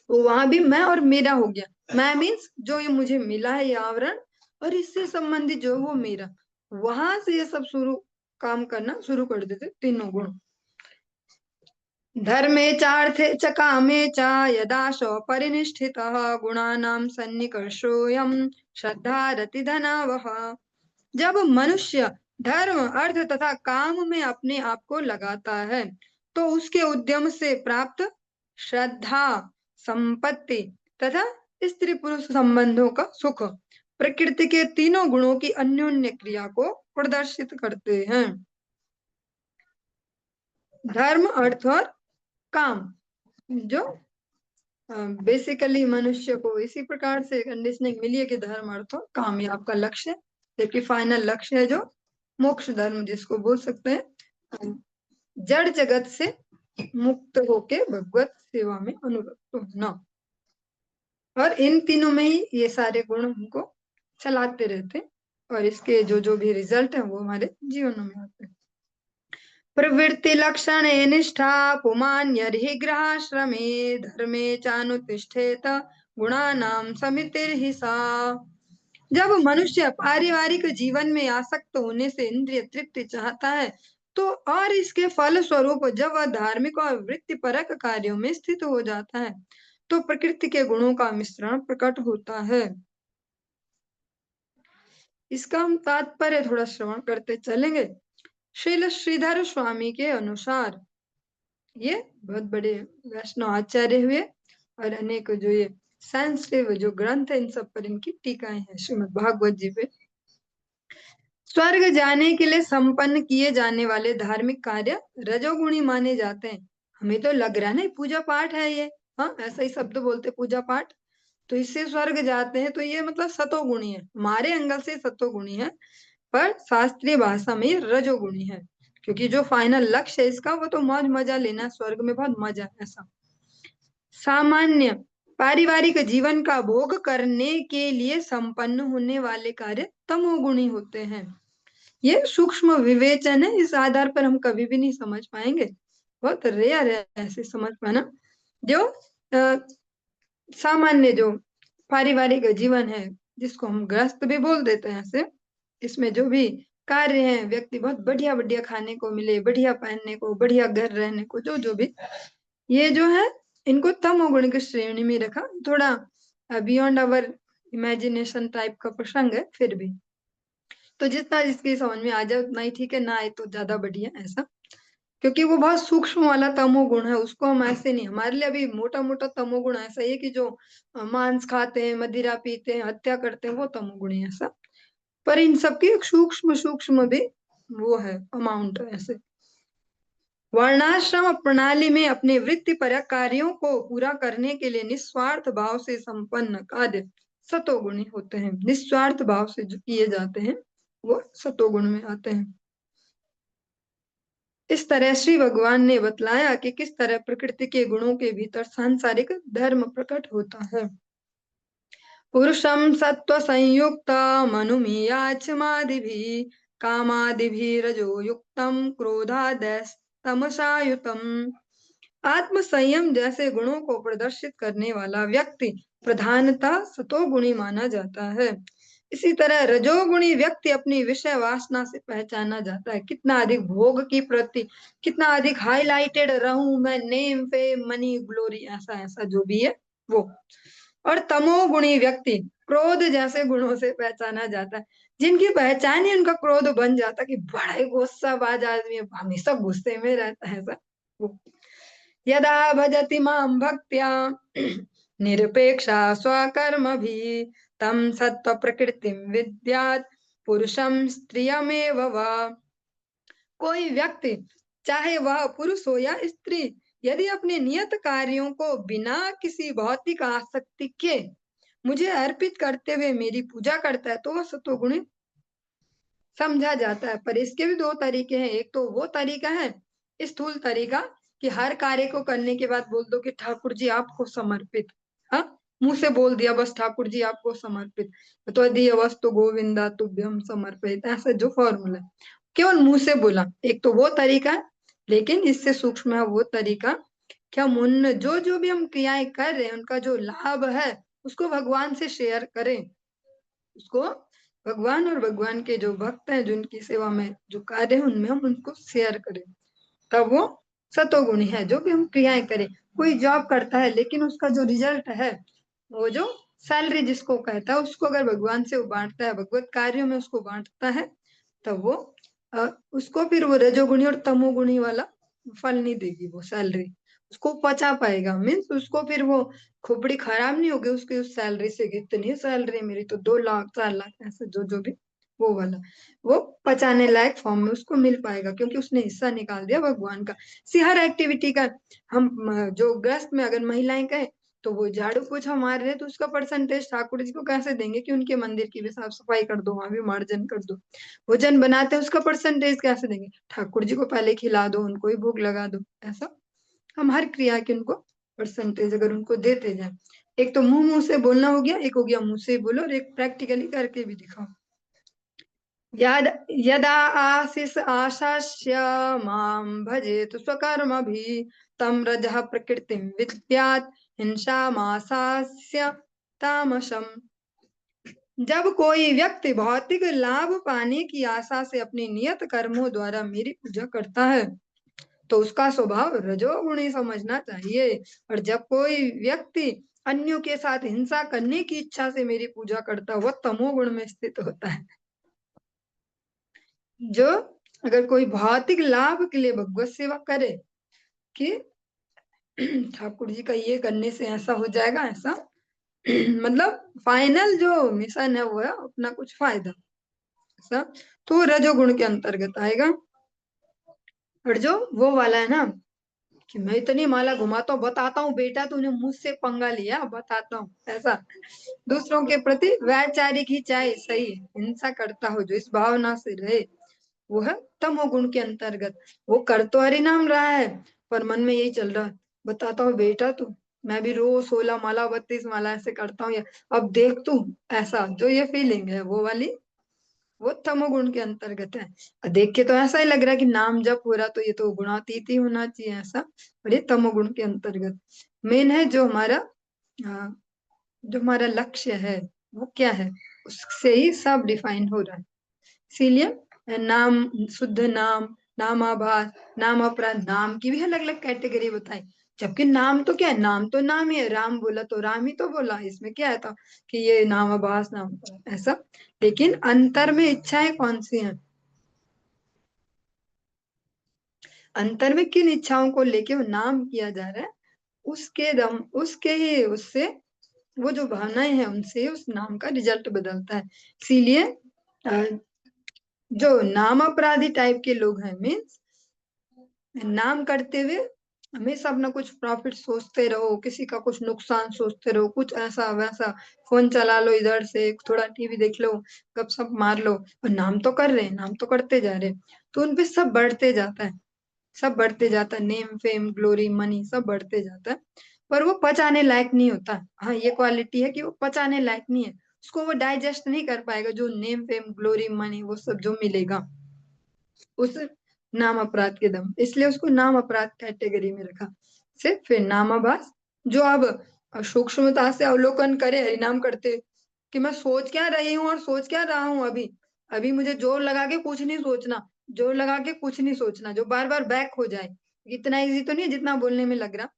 Speaker 1: तो वहां भी मैं और मेरा हो गया। मैं मीन्स जो ये मुझे मिला है, ये आवरण, और इससे संबंधित जो है वो मेरा। वहां से ये सब शुरू काम करना शुरू कर देते तीनों गुण। धर्मे चार्थे च कामे च यदाशो परिनिष्ठितः गुणानां सन्निकर्षोऽयं श्रद्धा रति धनावह। जब मनुष्य धर्म, अर्थ तथा काम में अपने आप को लगाता है, तो उसके उद्यम से प्राप्त श्रद्धा, संपत्ति तथा स्त्री पुरुष संबंधों का सुख प्रकृति के तीनों गुणों की अन्योन्य क्रिया को प्रदर्शित करते हैं। धर्म, अर्थ और काम, जो बेसिकली मनुष्य को इसी प्रकार से कंडीशनिंग मिली है कि धर्म, अर्थ और काम ये आपका लक्ष्य है। जबकि फाइनल लक्ष्य है जो मोक्ष धर्म, जिसको बोल सकते हैं जड़ जगत से मुक्त होके भगवत सेवा में अनुरक्त होना। और इन तीनों में ही ये सारे गुण हमको चलाते रहते हैं, और इसके जो जो भी रिजल्ट है वो हमारे जीवन में आते हैं। प्रवृत्ति लक्षण निष्ठा पुमान्यर्हि ग्रहाश्रमे धर्मे चानुतिष्ठेत गुणानाम समितिर्हि सा। जब मनुष्य पारिवारिक जीवन में आसक्त होने से इंद्रिय तृप्ति चाहता है, तो और इसके फल स्वरूप जब वह धार्मिक और वृत्तिपरक कार्यों में स्थित हो जाता है, तो प्रकृति के गुणों का मिश्रण प्रकट होता है। इसका हम तात्पर्य थोड़ा श्रवण करते चलेंगे। श्रील श्रीधर स्वामी के अनुसार, ये बहुत बड़े वैष्णव आचार्य हुए, और अनेक जो ये सेंसिटिव जो ग्रंथ है इन सब पर इनकी टीकाएं हैं श्रीमद् भागवत जी पे। स्वर्ग जाने के लिए संपन्न किए जाने वाले धार्मिक कार्य रजोगुणी माने जाते हैं। हमें तो लग रहा है ना पूजा पाठ है ये, हाँ ऐसा ही शब्द बोलते पूजा पाठ, तो इससे स्वर्ग जाते हैं, तो ये मतलब सतोगुणी है, हमारे एंगल से सतोगुणी है, पर शास्त्रीय भाषा में ये रजोगुणी है। क्योंकि जो फाइनल लक्ष्य है इसका वो तो मौज मजा लेना, स्वर्ग में बहुत मजा है ऐसा। सामान्य पारिवारिक जीवन का भोग करने के लिए संपन्न होने वाले कार्य तमोगुणी होते हैं। ये सूक्ष्म विवेचन है, इस आधार पर हम कभी भी नहीं समझ पाएंगे, बहुत रेयर है ऐसे समझ पाना। जो सामान्य जो पारिवारिक जीवन है, जिसको हम गृहस्थ भी बोल देते हैं ऐसे, इसमें जो भी कार्य है, व्यक्ति बहुत बढ़िया बढ़िया खाने को मिले, बढ़िया पहनने को, बढ़िया घर रहने को, जो जो भी, ये जो है इनको तमोगुण की श्रेणी में रखा, थोड़ा बियॉन्ड अवर इमेजिनेशन टाइप का प्रसंग है, फिर भी तो जितना जिसकी समझ में आ जाए उतना ही ठीक है, ना आए तो ज्यादा बढ़िया ऐसा। क्योंकि वो बहुत सूक्ष्म वाला तमोगुण है, उसको हम ऐसे नहीं, हमारे लिए अभी मोटा मोटा तमोगुण ऐसा ही है कि जो मांस खाते हैं, मदिरा पीते हैं, हत्या करते हैं, वो तमोगुण है ऐसा। पर इन सबकी एक सूक्ष्म सूक्ष्म भी वो है, अमाउंट है ऐसे। वर्णाश्रम प्रणाली में अपने वृत्तिपरक कार्यों को पूरा करने के लिए निस्वार्थ भाव से संपन्न कार्य सतोगुणी होते हैं। निस्वार्थ भाव से जो किए जाते हैं वो सतोगुण में आते हैं। इस तरह श्री भगवान ने बतलाया कि किस तरह प्रकृति के गुणों के भीतर सांसारिक धर्म प्रकट होता है। पुरुषम सत्व संयुक्त मनुमीयाचमादिभिः कामादिभिरजो युक्तम क्रोधादस्तमसायुतम। आत्म संयम जैसे गुणों को प्रदर्शित करने वाला व्यक्ति प्रधानतः सतोगुणी माना जाता है। इसी तरह रजोगुणी व्यक्ति अपनी विषय वासना से पहचाना जाता है, कितना अधिक भोग की प्रति, कितना अधिक हाईलाइटेड रहूं मैं, नेम फेम मनी ग्लोरी, ऐसा ऐसा जो भी है वो। और तमोगुणी व्यक्ति क्रोध जैसे गुणों से पहचाना जाता है, जिनकी पहचान ही उनका क्रोध बन जाता है कि बड़ा ही गुस्साबाज आदमी है, हमेशा गुस्से में रहता है ऐसा वो। यदा भजति मां भक्त्या निरपेक्षा स्वकर्म भी तम सत्व प्रकृतिम विद्यात् पुरुषम स्त्रियमेव वा। कोई व्यक्ति चाहे वह पुरुष हो या स्त्री, यदि अपने नियत कार्यों को बिना किसी भौतिक आसक्ति के मुझे अर्पित करते हुए मेरी पूजा करता है तो वह सतोगुणी समझा जाता है। पर इसके भी दो तरीके हैं। एक तो वो तरीका है स्थूल तरीका कि हर कार्य को करने के बाद बोल दो कि ठाकुर जी आपको समर्पित, हाँ, मुंह से बोल दिया बस ठाकुर जी आपको समर्पित, तो दिय वस्तु गोविंदा तुभ्यम समर्पित, ऐसा जो फॉर्मूला है केवल मुंह से बोला, एक तो वो तरीका है। लेकिन इससे सूक्ष्म है वो तरीका कि हम उन जो जो भी हम क्रियाएं कर रहे हैं उनका जो लाभ है उसको भगवान से शेयर करें, उसको भगवान और भगवान के जो भक्त हैं जिनकी सेवा में जो कार्य है उनमें हम उनको शेयर करें, तब वो सतोगुणी है। जो भी हम क्रियाएं करें, कोई जॉब करता है लेकिन उसका जो रिजल्ट है, वो जो सैलरी जिसको कहता है, उसको अगर भगवान से वो बांटता है, भगवत कार्यों में उसको बांटता है, तब वो उसको फिर वो रजोगुणी और तमोगुणी वाला फल नहीं देगी वो सैलरी, उसको पचा पाएगा। मीन्स उसको फिर वो खोपड़ी खराब नहीं होगी उसकी उस सैलरी से कि इतनी सैलरी मेरी तो 2 लाख 4 लाख, ऐसे जो जो भी वो वाला वो पचाने लायक फॉर्म में उसको मिल पाएगा, क्योंकि उसने हिस्सा निकाल दिया भगवान का। सी हर एक्टिविटी का हम जो गृहस्थ में अगर महिलाएं कहें तो वो झाड़ू पोछा मार रहे तो उसका परसेंटेज ठाकुर जी को कैसे देंगे कि उनके मंदिर की भी साफ सफाई कर दो, वहां भी मार्जन कर दो। भोजन बनाते हैं उसका परसेंटेज कैसे देंगे, ठाकुर जी को पहले खिला दो, उनको ही भोग लगा दो, ऐसा हम हर क्रिया के उनको परसेंटेज अगर उनको देते जाए। एक तो मुंह मुंह से बोलना हो गया, एक हो गया मुंह से बोलो, और एक प्रैक्टिकली करके भी दिखाओ। यद यदा आशीष आशास्य माम भजेत स्वकर्म भी तम रजः प्रकृतिम विद्यात् हिंसा मासास्य तामसम। जब कोई व्यक्ति भौतिक लाभ पाने की आशा से अपने नियत कर्मों द्वारा मेरी पूजा करता है तो उसका स्वभाव रजोगुणी समझना चाहिए। और जब कोई व्यक्ति अन्यों के साथ हिंसा करने की इच्छा से मेरी पूजा करता है वह तमोगुण में स्थित होता है। जो अगर कोई भौतिक लाभ के लिए भगवत सेवा करे कि ठाकुर जी का ये करने से ऐसा हो जाएगा ऐसा, मतलब फाइनल जो मिशन है वो है अपना कुछ फायदा, ऐसा, तो रजोगुण के अंतर्गत आएगा। और जो वो वाला है ना कि मैं इतनी माला घुमाता हूँ, बताता हूँ बेटा तूने मुझसे पंगा लिया, बताता हूँ, ऐसा दूसरों के प्रति वैचारिक ही चाहे सही हिंसा करता हो जो इस भावना से रहे, वो है तमोगुण के अंतर्गत। वो कर तो हरि नाम रहा है पर मन में यही चल रहा है, बताता हूँ बेटा तू, मैं भी रोज 16 माला 32 माला ऐसे करता हूँ, या अब देख तू, ऐसा जो ये फीलिंग है वो वाली वो तमोगुण के अंतर्गत है। और देख के तो ऐसा ही लग रहा है कि नाम जप हो रहा तो ये तो गुणातीत ही होना चाहिए ऐसा, और ये तमोगुण के अंतर्गत मेन है। जो हमारा जो हमारा लक्ष्य है वो क्या है, उससे ही सब डिफाइन हो रहा है। इसीलिए नाम शुद्ध नाम, नामाभास, नाम अपराध, नाम की भी अलग अलग कैटेगरी बताई। जबकि नाम तो क्या है, नाम तो नाम ही है, राम बोला तो राम ही तो बोला, इसमें क्या है था कि ये नाम आभास नाम ऐसा। लेकिन अंतर में इच्छाएं कौन सी हैं, अंतर में किन इच्छाओं को लेके वो नाम किया जा रहा है, उसके दम उसके ही उससे, वो जो भावनाएं हैं उनसे उस नाम का रिजल्ट बदलता है। इसीलिए अ, जो नाम अपराधी टाइप के लोग हैं, मीन्स नाम करते हुए हमेशा अपना कुछ प्रॉफिट सोचते रहो, किसी का कुछ नुकसान सोचते रहो, कुछ ऐसा वैसा, फोन चला लो इधर से, थोड़ा टीवी देख लो, गपशप मार लो, और नाम तो कर रहे हैं, नाम तो करते जा रहे हैं, तो उनपे सब बढ़ते जाता है, सब बढ़ते जाता है, नेम फेम ग्लोरी मनी सब बढ़ते जाता है, पर वो पचाने लायक नहीं होता। हाँ, ये क्वालिटी है कि वो पचाने लायक नहीं है, उसको वो डाइजेस्ट नहीं कर पाएगा, जो नेम फेम ग्लोरी मनी वो सब जो मिलेगा उस नाम अपराध के दम, इसलिए उसको नाम अपराध कैटेगरी में रखा। से फिर नामाभास, जो अब सूक्ष्मता से अवलोकन करे हरिनाम करते, कि मैं सोच क्या रही हूँ और सोच क्या रहा हूँ अभी, अभी मुझे जोर लगा के कुछ नहीं सोचना, जोर लगा के कुछ नहीं सोचना जो बार बार बैक हो जाए, इतना इजी तो नहीं है जितना बोलने में लग रहा,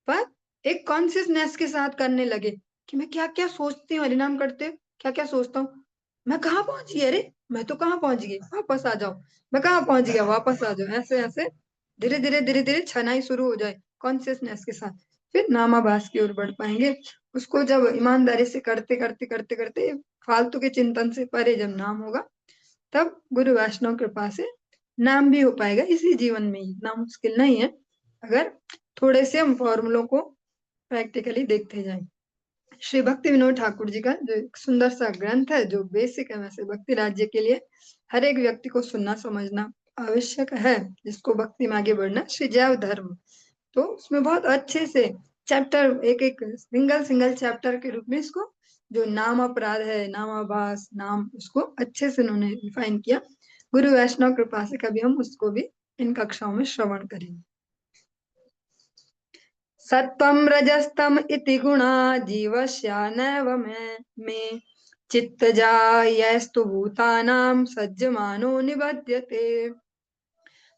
Speaker 1: पर एक कॉन्शियसनेस के साथ करने लगे कि मैं क्या क्या सोचती हूँ हरिनाम करते, क्या क्या सोचता हूँ, मैं कहाँ पहुंच गई, अरे मैं तो कहाँ पहुंच गई, वापस आ जाओ, मैं कहाँ पहुंच गया, वापस आ जाओ, ऐसे ऐसे धीरे धीरे छनाई शुरू हो जाए कॉन्शियसनेस के साथ, फिर नामाभास की ओर बढ़ पाएंगे। उसको जब ईमानदारी से करते करते करते करते फालतू के चिंतन से परे जब नाम होगा, तब गुरु वैष्णव कृपा से नाम भी हो पाएगा इसी जीवन में ही, इतना मुश्किल नहीं है अगर थोड़े से हम फॉर्मूलों को प्रैक्टिकली देखते जाएं। श्री भक्ति विनोद ठाकुर जी का जो एक सुंदर सा ग्रंथ है, जो बेसिक है वैसे भक्ति राज्य के लिए हर एक व्यक्ति को सुनना समझना आवश्यक है, जिसको भक्ति में आगे बढ़ना, श्री जैव धर्म, तो उसमें बहुत अच्छे से चैप्टर, एक एक सिंगल सिंगल चैप्टर के रूप में इसको, जो नाम अपराध है, नामाभास नाम, उसको अच्छे से उन्होंने डिफाइन किया। गुरु वैष्णव कृपा से कभी हम उसको भी इन कक्षाओं में श्रवण करेंगे। सत्वं रजस्तम इति गुणा जीवस्यानैव मे चित्तजायस्तु भूतानां सज्जमानो निबध्यते।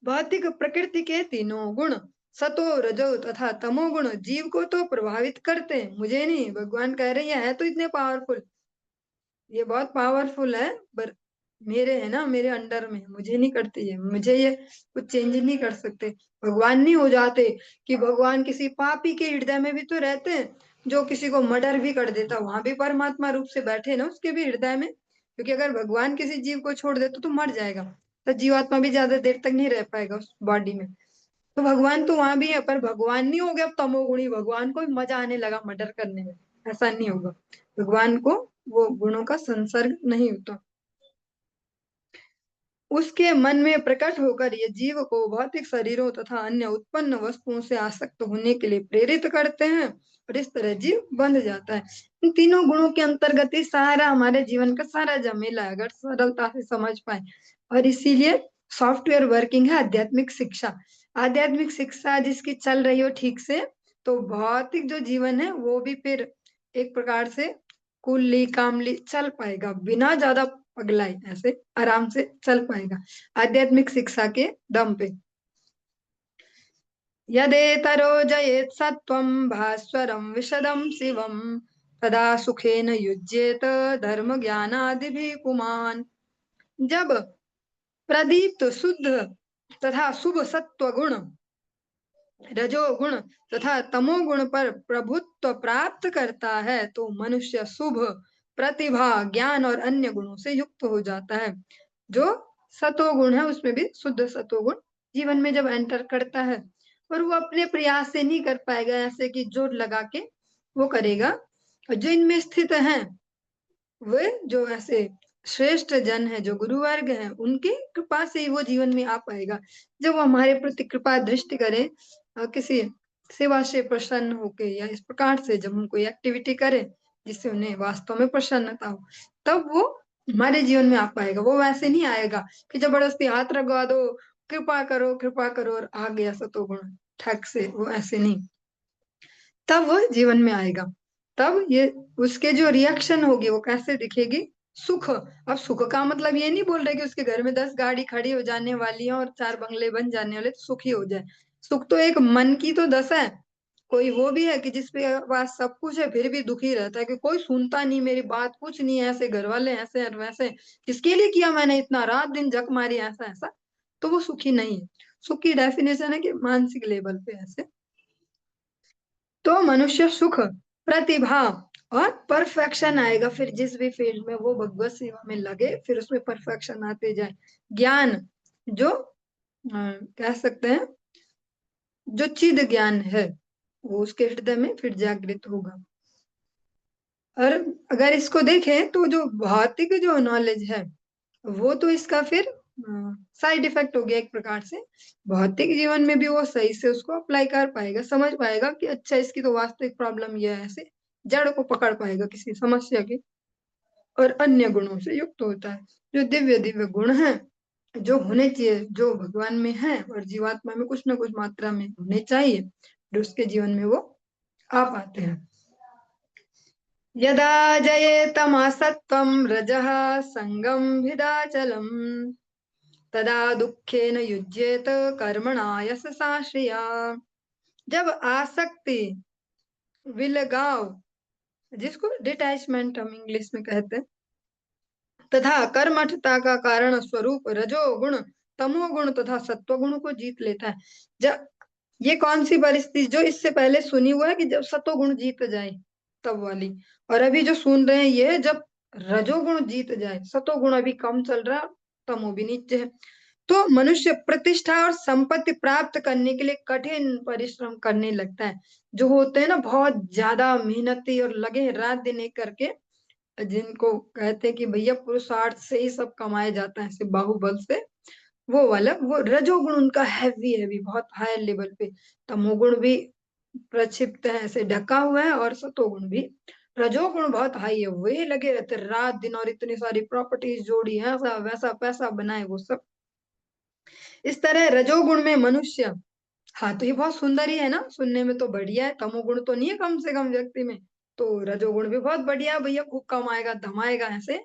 Speaker 1: भौतिक प्रकृति के तीनों गुण सतो रजो तथा तमो गुण जीव को तो प्रभावित करते हैं, मुझे नहीं, भगवान कह रहे हैं तो इतने पावरफुल, ये बहुत पावरफुल है, पर मेरे है ना, मेरे अंडर में, मुझे नहीं करते ये, मुझे ये कुछ चेंज नहीं कर सकते। भगवान नहीं हो जाते कि भगवान किसी पापी के हृदय में भी तो रहते हैं, जो किसी को मर्डर भी कर देता, वहां भी परमात्मा रूप से बैठे ना उसके भी हृदय में, क्योंकि अगर भगवान किसी जीव को छोड़ दे तो मर जाएगा, तो जीवात्मा भी ज्यादा देर तक नहीं रह पाएगा उस बॉडी में, तो भगवान तो वहां भी है, पर भगवान नहीं हो गया अब तमोगुणी, भगवान को भी मजा आने लगा मर्डर करने में, ऐसा नहीं होगा, भगवान को वो गुणों का संसर्ग नहीं होता। उसके मन में प्रकट होकर ये जीव को भौतिक शरीरों तथा अन्य उत्पन्न वस्तुओं से आसक्त होने के लिए प्रेरित करते हैं, और इस तरह जीव बंध जाता है। इन तीनों गुणों के अंतर्गत ही सारा हमारे जीवन का सारा जमेला है, अगर सरलता से समझ पाए, और इसीलिए सॉफ्टवेयर वर्किंग है आध्यात्मिक शिक्षा। आध्यात्मिक शिक्षा जिसकी चल रही हो ठीक से, तो भौतिक जो जीवन है वो भी फिर एक प्रकार से कुल्ली कामली चल पाएगा, बिना ज्यादा पगलाई, ऐसे आराम से चल पाएगा आध्यात्मिक शिक्षा के दम पे। यदेतरो जयेत् सत्वं भास्वरं विशदं शिवं तदा सुखेन युज्येत धर्म ज्ञानादिभिः पुमान्। जब प्रदीप्त शुद्ध तथा शुभ सत्व गुण, रजोगुण तथा तमोगुण पर प्रभुत्व प्राप्त करता है, तो मनुष्य शुभ प्रतिभा ज्ञान और अन्य गुणों से युक्त हो जाता है। जो सतोगुण है उसमें भी शुद्ध सतोगुण जीवन में जब एंटर करता है, और वो अपने प्रयास से नहीं कर पाएगा, ऐसे कि जोर लगा के वो करेगा, और जो इनमें स्थित हैं वे जो ऐसे श्रेष्ठ जन है, जो गुरु वर्ग है, उनकी कृपा से ही वो जीवन में आ पाएगा। जब वो हमारे प्रति कृपा दृष्टि करे, किसी सेवा से प्रसन्न होके, या इस प्रकार से जब हम कोई एक्टिविटी करें जिससे उन्हें वास्तव में प्रसन्नता हो, तब वो हमारे जीवन में आ पाएगा। वो वैसे नहीं आएगा कि जबरदस्ती हाथ रखवा दो, कृपा करो और आ गया सतोगुण ठग से, वो ऐसे नहीं, तब वो जीवन में आएगा। तब ये उसके जो रिएक्शन होगी वो कैसे दिखेगी, सुख। अब सुख का मतलब ये नहीं बोल रहे कि उसके घर में 10 गाड़ी खड़ी हो जाने वाली है और 4 बंगले बन जाने वाले तो सुखी हो जाए, सुख तो एक मन की तो दशा है, कोई वो भी है कि जिसके पास सब कुछ है फिर भी दुखी रहता है कि कोई सुनता नहीं मेरी बात, कुछ नहीं, ऐसे घर वाले ऐसे और वैसे, किसके लिए किया मैंने इतना, रात दिन जग मारी, ऐसा ऐसा, तो वो सुखी नहीं है। सुख की डेफिनेशन है कि मानसिक लेवल पे ऐसे। तो मनुष्य सुख, प्रतिभा और परफेक्शन आएगा फिर जिस भी फील्ड में वो भगवत सेवा में लगे, फिर उसमें परफेक्शन आते जाए। ज्ञान, जो कह सकते हैं जो चिद ज्ञान है, वो उसके हृदय में फिर जागृत होगा। और अगर इसको देखें तो जो भौतिक जो नॉलेज है वो तो इसका फिर साइड इफेक्ट हो गया एक प्रकार से। भौतिक जीवन में भी वो सही से उसको अप्लाई कर पाएगा, समझ पाएगा कि अच्छा इसकी तो वास्तविक प्रॉब्लम ये है, ऐसे जड़ को पकड़ पाएगा किसी समस्या की, और अन्य गुणों से युक्त होता है। जो दिव्य दिव्य गुण हैं जो होने चाहिए, जो भगवान में है और जीवात्मा में कुछ ना कुछ मात्रा में होने चाहिए, फिर उसके जीवन में वो आ पाते हैं। यदा जयेतमसत्त्वं रजः संगम भिदाचलम् तदा दुखेन युज्येत कर्मणा यशसा श्रिया। जब आसक्ति, विलगाव, जिसको डिटैचमेंट हम इंग्लिश में कहते हैं, तथा कर्मठता का कारण स्वरूप रजोगुण, तमोगुण तथा सत्वगुण को जीत लेता है। जब ये कौन सी परिस्थिति जो इससे पहले सुनी हुआ है कि जब सतोगुण जीत जाए तब वाली, और अभी जो सुन रहे हैं ये जब रजोगुण जीत जाए, सतोगुण अभी कम चल रहा है, तमो भी नीचे है। तो मनुष्य प्रतिष्ठा और संपत्ति प्राप्त करने के लिए कठिन परिश्रम करने लगता है। जो होते हैं ना बहुत ज्यादा मेहनती और लगे रात दिन एक करके, जिनको कहते हैं कि भैया पुरुषार्थ से ही सब कमाया जाता है, ऐसे बाहुबल से, वो वाला वो रजोगुण उनका हैवी हैवी बहुत हाई लेवल पे। तमोगुण भी प्रक्षिप्त है, ऐसे ढका हुआ है, और सतोगुण भी, रजोगुण बहुत हाई है, वे लगे रहते रात दिन और इतनी सारी प्रॉपर्टीज जोड़ी, ऐसा वैसा पैसा बनाए वो सब। इस तरह रजोगुण में मनुष्य, हाँ तो ये बहुत सुंदर ही है ना, सुनने में तो बढ़िया है, तमोगुण तो नहीं है कम से कम व्यक्ति में, तो रजोगुण भी बहुत बढ़िया है, भैया खूब कमाएगा धमाएगा ऐसे।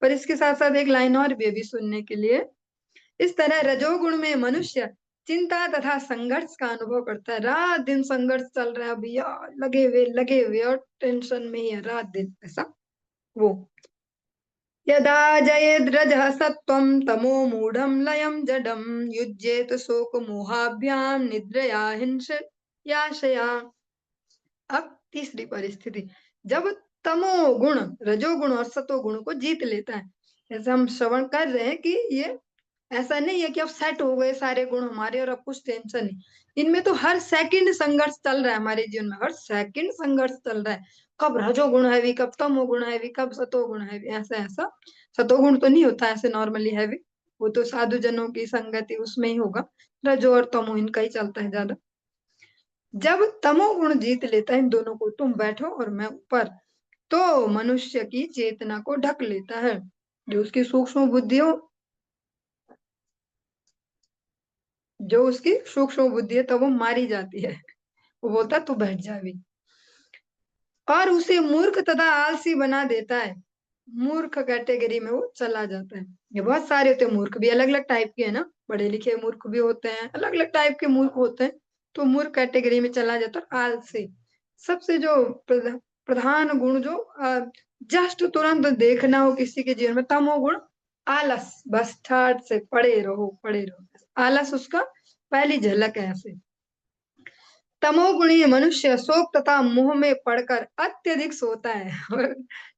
Speaker 1: पर इसके साथ साथ एक लाइन और भी अभी सुनने के लिए। इस तरह रजोगुण में मनुष्य चिंता तथा संघर्ष का अनुभव करता है, रात दिन संघर्ष चल रहा है भैया, लगे हुए और टेंशन में ही है रात दिन ऐसा वो। यदा जयेद् रजः सत्त्वं तमो मूढ़ं लयं जडं युज्येत शोक मोहाभ्याम निद्रया हिंसयाशया। अब तीसरी परिस्थिति, जब तमो गुण रजोगुण और सतोगुण को जीत लेता है। जैसे हम श्रवण कर रहे हैं कि ये ऐसा नहीं है कि अब सेट हो गए सारे गुण हमारे और अब कुछ टेंशन नहीं, इनमें तो हर सेकंड संघर्ष चल रहा है, हमारे जीवन में हर सेकंड संघर्ष चल रहा है। कब रजोगुण हैवी, कब तमोगुण हैवी, कब सतोगुण हैवी, ऐसा ऐसा। सतोगुण तो नहीं होता ऐसे नॉर्मली हैवी, वो तो साधु जनों की संगति उसमें ही होगा, रजो और तमो इनका ही चलता है ज्यादा। जब तमोगुण जीत लेता है इन दोनों को, तुम बैठो और मैं ऊपर, तो मनुष्य की चेतना को ढक लेता है। जो उसकी सूक्ष्म बुद्धि हो, जो उसकी सूक्ष्म बुद्धि है तब वो मारी जाती है, वो बोलता तू बैठ जा अभी, और उसे मूर्ख तथा आलसी बना देता है। मूर्ख कैटेगरी में वो चला जाता है। ये बहुत सारे होते हैं मूर्ख भी, अलग अलग टाइप के है ना, पढ़े लिखे मूर्ख भी होते हैं, अलग अलग टाइप के मूर्ख होते हैं। तो मूर्ख कैटेगरी में चला जाता है। आलसी सबसे जो प्रधान गुण जो जस्ट तुरंत देखना हो किसी के जीवन में, तमोगुण आलस, बस ठाट से पड़े रहो पड़े रहो, आलस उसका पहली झलक है ऐसे। तमोगुणी मनुष्य शोक तथा मोह में पड़कर अत्यधिक सोता है और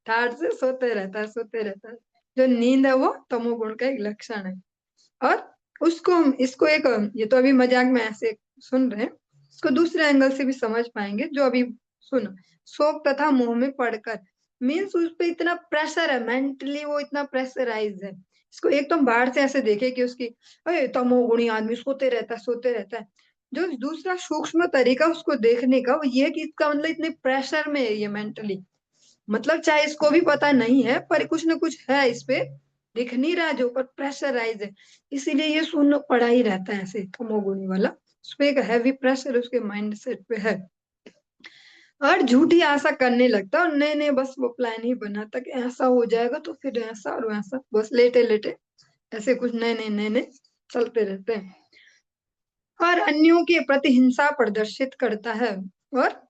Speaker 1: ठाठ से सोते रहता है, सोते रहता है। जो नींद है वो तमोगुण का एक लक्षण है। और उसको हम इसको एक, ये तो अभी मजाक में ऐसे सुन रहे हैं, इसको दूसरे एंगल से भी समझ पाएंगे जो अभी सुन। शोक तथा मोह में पड़कर मीन्स उस पे इतना प्रेशर है, मेंटली वो इतना प्रेशराइज है। इसको एक तो हम बाहर से ऐसे देखे कि उसकी अरे तमोगुणी आदमी सोते रहता है सोते रहता है। जो दूसरा सूक्ष्म तरीका उसको देखने का वो ये है कि इसका मतलब इतने प्रेशर में है ये मेंटली, मतलब चाहे इसको भी पता नहीं है पर कुछ ना कुछ है इस पे, दिख नहीं रहा जो, पर प्रेशराइज है, इसीलिए ये सुन पड़ा ही रहता है ऐसे तमोगुणी वाला। उस पे एक हैवी प्रेशर उसके माइंड सेट पे है, और झूठी आशा करने लगता है, और नए नए बस वो प्लान ही बनाता कि ऐसा हो जाएगा तो फिर ऐसा और वैसा, बस लेटे लेटे ऐसे कुछ नए नए चलते रहते हैं। और अन्यों के प्रति हिंसा प्रदर्शित करता है। और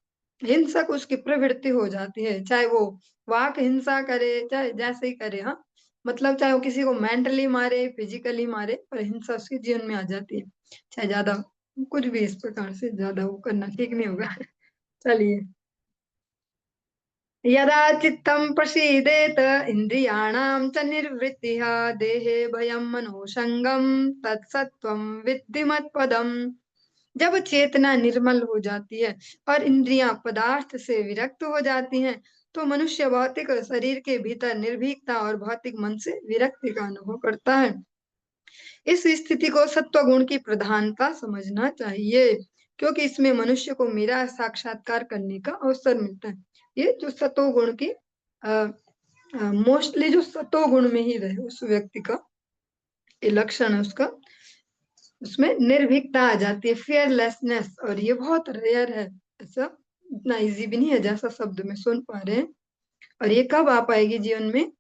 Speaker 1: हिंसक उसकी प्रवृत्ति हो जाती है, चाहे वो वाक हिंसा करे, चाहे जैसे ही करे। हाँ, मतलब चाहे वो किसी को मेंटली मारे, फिजिकली मारे, पर हिंसा उसके जीवन में आ जाती है। चाहे ज्यादा कुछ भी इस प्रकार से ज्यादा वो करना ठीक नहीं होगा। चलिए। यदा चित्तं प्रसीदेत इन्द्रियाणां च निर्वृत्तिः देहे भयं मनोसंगम तत्सत्त्वं विद्धि मत्पदम्। जब चेतना निर्मल हो जाती है और इंद्रियां पदार्थ से विरक्त हो जाती हैं, तो मनुष्य भौतिक शरीर के भीतर निर्भीकता और भौतिक मन से विरक्ति का अनुभव करता है। इस स्थिति को सत्व गुण की प्रधानता समझना चाहिए, क्योंकि इसमें मनुष्य को मेरा साक्षात्कार करने का अवसर मिलता है। ये जो सतो गुण की मोस्टली जो सतो गुण में ही रहे उस व्यक्ति का ये लक्षण है उसका, उसमें निर्भीकता आ जाती है, फियरलेसनेस। और ये बहुत रेयर है, ऐसा इतना इजी भी नहीं है जैसा शब्द में सुन पा रहे हैं। और ये कब आ पाएगी जीवन में?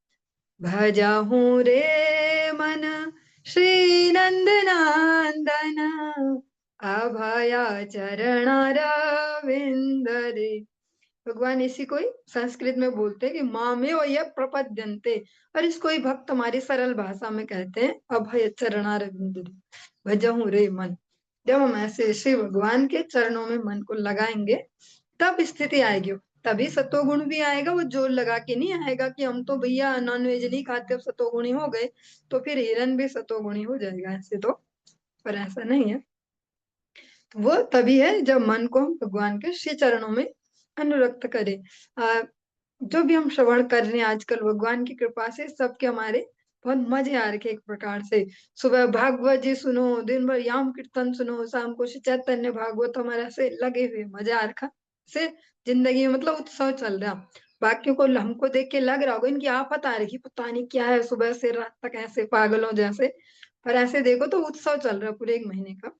Speaker 1: भजहूँ रे मन श्री नंद नंदन अभया चरणारविंद रे। भगवान इसी को ही संस्कृत में बोलते हैं कि मामेव ये प्रपद्यन्ते, और इसको ही भक्त हमारी सरल भाषा में कहते हैं अभय चरणारविंद रे। भजहूँ रे मन। जब हम ऐसे श्री भगवान के चरणों में मन को लगाएंगे तब स्थिति आएगी। तभी सतोगुण भी आएगा, वो जोर लगा के नहीं आएगा कि हम तो भैया नॉनवेज नहीं खाते अब सतोगुणी हो गए, तो फिर हिरन भी सतोगुणी हो जाएगा, ऐसे तो। पर ऐसा नहीं है। वो तभी है जब मन को हम भगवान के श्री चरणों में अनुरक्त करें। जो भी हम श्रवण कर रहे हैं आजकल भगवान की कृपा से सबके हमारे बहुत मजे आ रखे एक प्रकार से। सुबह भागवत जी सुनो, दिन भर याम कीर्तन सुनो, शाम को श्री चैतन्य भागवत हमारे से लगे हुए, मजा आ रखा से जिंदगी में, मतलब उत्सव चल रहा। बाकियों को हमको देख के लग रहा होगा इनकी आफत आ रही, पता नहीं क्या है, सुबह से रात तक ऐसे पागलों जैसे। पर ऐसे देखो तो उत्सव चल रहा है पूरे एक महीने का।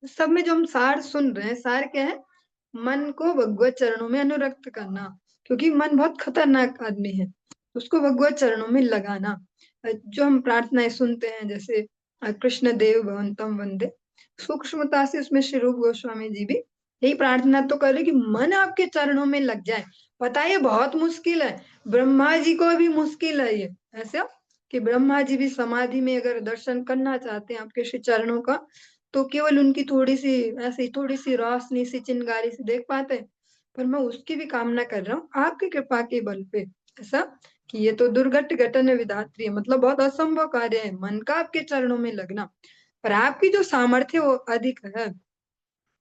Speaker 1: सब में जो हम सार सुन रहे हैं, सार क्या है? मन को भगवत चरणों में अनुरक्त करना, क्योंकि मन बहुत खतरनाक आदमी है, उसको भगवत चरणों में लगाना। जो हम प्रार्थनाएं सुनते हैं जैसे कृष्ण देव भवंतम वंदे, सूक्ष्मता से उसमें श्री रूप गोस्वामी जी भी यही प्रार्थना तो कर रहे कि मन आपके चरणों में लग जाए। पता है ये बहुत मुश्किल है, ब्रह्मा जी को भी मुश्किल है ये, ऐसा कि ब्रह्मा जी भी समाधि में अगर दर्शन करना चाहते हैं आपके श्री चरणों का, तो केवल उनकी थोड़ी सी ऐसी थोड़ी सी रोशनी सी चिंगारी से देख पाते हैं। पर मैं उसकी भी कामना कर रहा हूँ आपकी कृपा के बल पे, ऐसा कि ये तो दुर्घट घटन विधात्री है, मतलब बहुत असंभव कार्य है मन का आपके चरणों में लगना। पर आपकी जो सामर्थ्य वो अधिक है,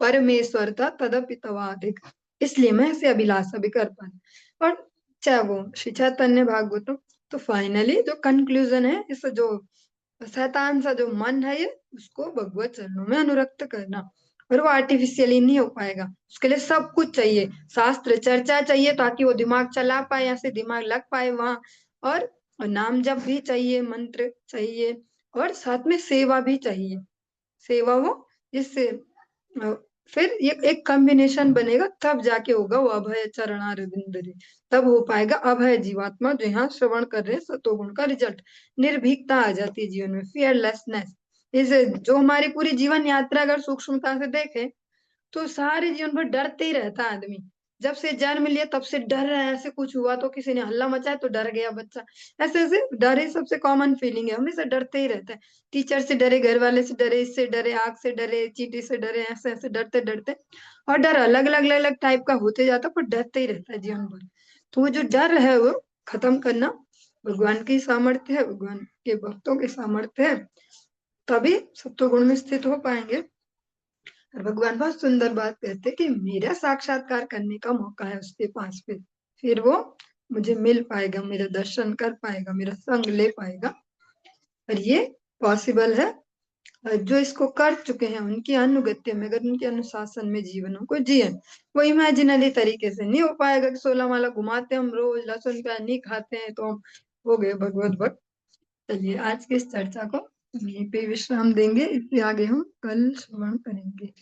Speaker 1: परमेश्वरता तदपि तवा अधिक, इसलिए मैं ऐसे अभिलाषा भी कर पा रही। और चाहे वो श्री चैतन्य भागवतम, तो फाइनली जो कंक्लूजन है इस जो शैतान सा जो मन है ये, उसको भगवत चरणों में अनुरक्त करना। और वो आर्टिफिशियली नहीं हो पाएगा, उसके लिए सब कुछ चाहिए, शास्त्र चर्चा चाहिए ताकि वो दिमाग चला पाए, ऐसे दिमाग लग पाए वहां। और नाम जप भी चाहिए, मंत्र चाहिए, और साथ में सेवा भी चाहिए। सेवा हो जिससे अ, फिर ये एक कॉम्बिनेशन बनेगा, तब जाके होगा वो अभय चरणारविंद रे। तब हो पाएगा अभय जीवात्मा जो यहाँ श्रवण कर रहे हैं सतोगुण का रिजल्ट। निर्भीकता आ जाती है जीवन में, फियरलेसनेस। इसे जो हमारी पूरी जीवन यात्रा अगर सूक्ष्मता से देखे तो सारे जीवन भर डरते ही रहता है आदमी। जब से जन्म लिया तब से डर रहा है, ऐसे कुछ हुआ तो किसी ने हल्ला मचाया तो डर गया बच्चा। ऐसे ऐसे डर ही सबसे कॉमन फीलिंग है, हमेशा डरते ही रहता है। टीचर से डरे, घर वाले से डरे, इससे डरे, आग से डरे, चींटी से डरे, ऐसे ऐसे डरते डरते। और डर अलग अलग अलग अलग टाइप का होते जाता है, पर डरते ही रहता है जीवन भर। तो वो जो डर है वो खत्म करना भगवान की सामर्थ्य है, भगवान के भक्तों की सामर्थ्य है। तभी सत्वगुण में स्थित हो पाएंगे। और भगवान बहुत सुंदर बात कहते हैं कि मेरा साक्षात्कार करने का मौका है उसके पास पे, फिर वो मुझे मिल पाएगा, मेरा दर्शन कर पाएगा, मेरा संग ले पाएगा। और ये पॉसिबल है जो इसको कर चुके हैं उनकी अनुगत्य में, अगर उनके अनुशासन में जीवनों को जिए। वो इमेजिनरी तरीके से नहीं हो पाएगा कि 16 माला घुमाते हम रोज, लहसुन प्याज नहीं खाते हैं तो हम हो गए भगवत भक्त। चलिए आज की इस चर्चा को यहीं पे विश्राम देंगे, इससे आगे हम कल श्रवण करेंगे।